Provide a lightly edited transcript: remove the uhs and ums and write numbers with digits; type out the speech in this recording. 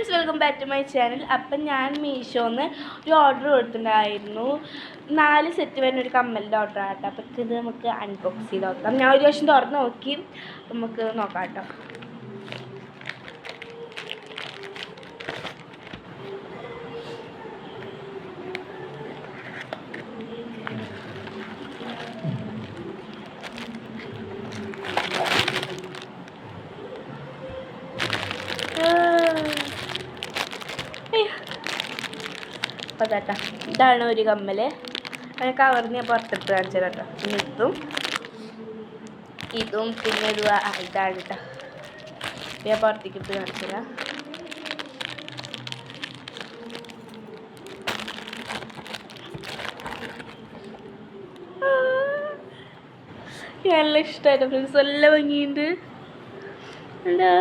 Friends, welcome back to my channel. അപ്പം ഞാൻ മീഷോന്ന് ഒരു ഓർഡർ കൊടുത്തിട്ടുണ്ടായിരുന്നു. 4 സെറ്റ് വരുന്ന ഒരു കമ്മലിൻ്റെ ഓർഡർ ആട്ടോ. അപ്പം ഇത് നമുക്ക് അൺബോക്സ് ചെയ്ത് നോക്കാം. ഞാൻ ഒരു പ്രാവശ്യം തുറന്ന് നോക്കി, നമുക്ക് നോക്കാം കേട്ടോ. അപ്പോൾ അതാട്ടാ, ഇതാണ് ഒരു കമ്മൽ. കവറിന് ഞാൻ പുറത്തിട്ട് കാണിച്ചത് കേട്ടോ. ഇതും പിന്നെ ഇതാണ് കേട്ടോ. ഞാൻ പുറത്തേക്ക് ഇട്ട് കാണിച്ചതാ. നല്ല ഇഷ്ടമായിട്ട് ഫ്രണ്ട്സ്, നല്ല ഭംഗിയുണ്ട്. എന്താ